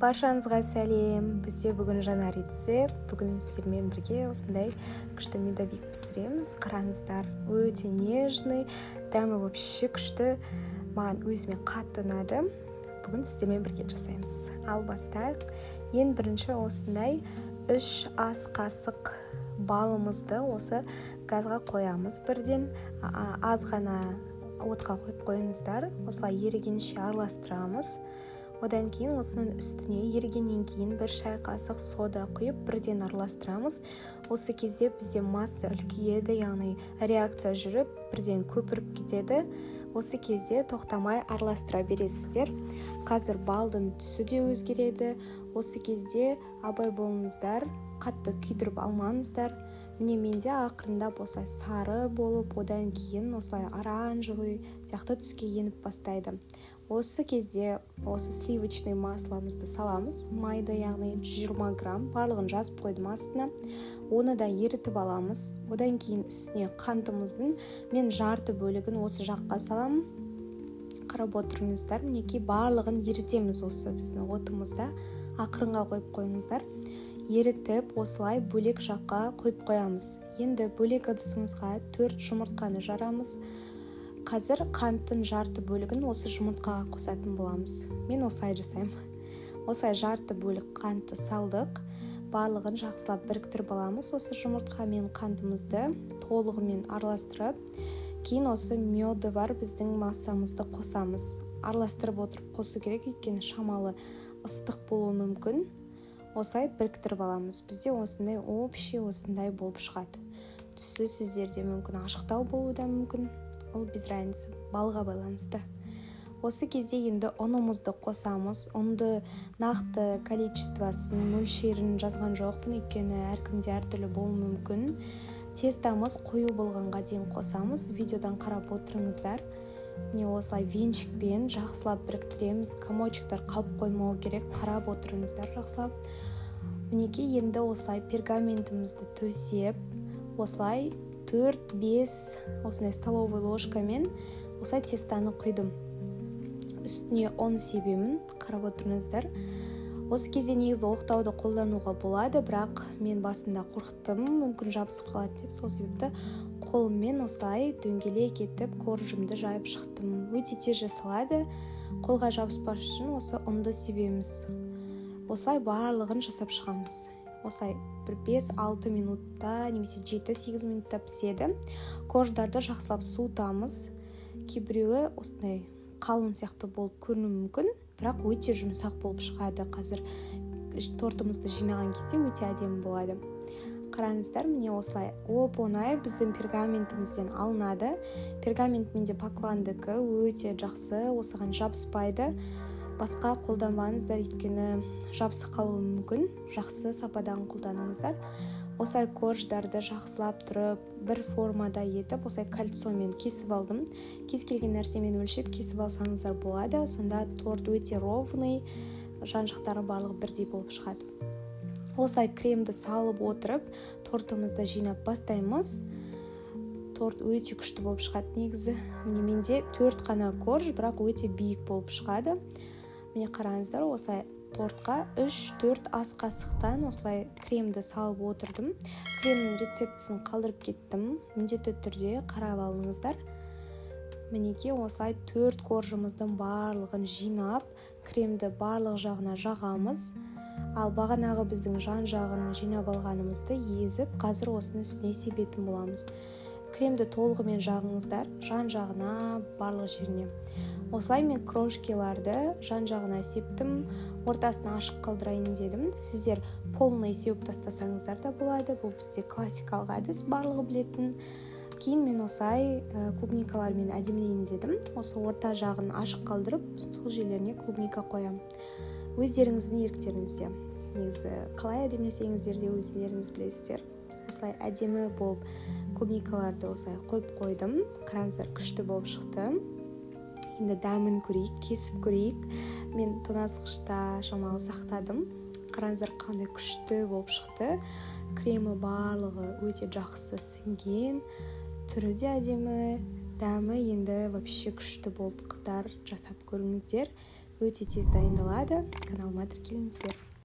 Баршаңызға сәлем. Бізде бүгін жаңа рецепт. Бүгін сіздермен бірге осындай күшті медовик пісіреміз. Қараңыздар, өте нежный, дәмі вообще күшті. Маған өзіме қатты ұнады. Бүгін сіздермен бірге жасаймыз. Ал бастайық. Ең бірінші осындай 3 ас қасық балымызды осы газға қоямыз. Бірден аз ғана отқа қойып қойыңыздар. Осылай ерігенше араластырамыз. Одан кейін осының үстіне ерігеннен кейін 1 шай қасық сода құйып бірден араластырамыз. Осы кезде бізде масса үлкейеді, яғни реакция жүріп бірден көпіріп кетеді. Осы кезде тоқтамай араластыра бересіздер. Қазір балдың түсі де өзгереді. Осы кезде абай болыңыздар, қатты күйдіріп алмаңыздар. Міне менде ақырындап осылай сары болып, одан кейін осылай оранжевый сияқты түске еніп бастайды. Осы кезде осы сливочный масломызды саламыз. Майды, яғни 120 грамм, барлығын жазып қойдым астына. Оны да ерітіп аламыз. Одан кейін үстіне қантымыздың мен жарты бөлігін осы жаққа саламын. Қарап отырыңыздар, мінекей барлығын ерітеміз осы біздің отымызда. Ақырынға қойып қойыңыздар. Ерітіп осылай бөлек жаққа қойып қоямыз. Енді бөлек ыдысымызға 4 жұмыртқаны жарамыз. Қазір қанттың жарты бөлігін осы жұмыртқаға қосатын боламыз. Мен осылай жасаймын. Осылай жарты бөлік қантты салдық. Барлығын жақсылап біріктіріп аламыз. Осы жұмыртқа мен қантымызды толығымен араластырып, кейін осы мёды бар біздің массамызды қосамыз. Араластырып отырып қосу керек, өйткені шамалы ыстық болуы мүмкін. Осылай біріктіріп аламыз. Бізде осындай осындай болып шығады. Түсі сіздерде мүмкін ашықтау болуы да мүмкін. Ол без разницы, балға байланысты. Осы кезде енді ұнымызды қосамыз. Ұнды нақты количествосын, мөлшерін жазған жоқпын, өйткені әркімде әртүрлі болуы мүмкін. Тестамыз қою болғанға дейін қосамыз. Видеодан қарап отырыңыздар. Міне осылай венчикпен жақсылап біріктіреміз. Комочектар қалып қоймау керек. Қарап отырыңыздар жақсылап. Мінекей енді осылай пергаментімізді төсеп, осылай 4-5 осындай столовый ложкамен осылай тестаны құйдым. Үстіне ұн себемін, қарап отырыңыздар. Осы кезде негізі оқтауды қолдануға болады, бірақ мен басында қорқыттым, мүмкін жабысып қалады деп, сол себепті қолыммен осылай дөңгелек етіп коржымды жайып шықтым. Өте тез жасалады. Қолға жабыспас үшін осы ұнды себеміз. Осылай барлығын жасап шығамыз. Осылай 5-6 минутта, немесе 7-8 минутта піседі. Корждарды жақсылап суытамыз. Кейбіреуі осындай қалың сияқты болып көрінуі мүмкін, бірақ өте жұмсақ болып шығады. Қазір тортымызды жинаған кезде өте әдемі болады. Қараңыздар, міне осылай оп-оңай біздің пергаментімізден алынады. Пергамент менде Покландікі өте жақсы, осыған жабыспайды. Басқа қолданбаңыздар, өйткені жабысып қалуы мүмкін. Жақсы сападан қолданыңыздар. Осылай корждарды жақсылап тұрып, бір формада етіп, осылай кольцомен кесіп алдым. Кез келген нәрсемен өлшеп кесіп алсаңыздар болады. Сонда торт өте ровный, жан-жақтары барлығы бірдей болып шығады. Осылай кремді салып отырып, тортымызды жинап бастаймыз. Торт өте күшті болып шығады негізі. Міне менде 4 қана корж, бірақ өте биік болып шығады. Міне қараңыздар, осылай тортқа 3-4 ас қасықтан осылай кремді салып отырдым. Кремнің рецептісін қалдырып кеттім. Міндетті түрде қарап алыңыздар. Мінеке осылай 4 коржымыздың барлығын жинап, кремді барлық жағына жағамыз. Ал бағанағы біздің жан жағын жинап алғанымызды езіп, қазір осының үстіне себетін боламыз. Кремді толығымен жағыңыздар, жан жағына, барлық жеріне. Осылай мен крошкеларды жан жағына септім, ортасына ашық қалдырайын дедім. Сіздер полный сеуіп тастасаңыздар да болады. Бұл бізде классикалық әдіс, барлығы білетін. Кейін мен осылай клубникалармен әдемілейін дедім. Осы орта жағын ашық қалдырып, сол жерлеріне клубника қоям. Өздеріңіздің еріктеріңізде. Негізі қалай әдемілесеңіздер де өздеріңіз білесіздер. Осылай әдемі болып клубникаларды осылай қойып қойдым. Қараңыздар, күшті болып шықты. Енді дәмін көрейік, кесіп көрейік. Мен тоңазытқышта шамалы сақтадым. Қараңыздар, қандай күшті болып шықты. Кремі барлығы өте жақсы сіңген. Түрі де әдемі, дәмі енді вообще күшті болды. Қыздар, жасап көріңіздер. өте тез дайындалады. Каналыма тіркеліңіздер.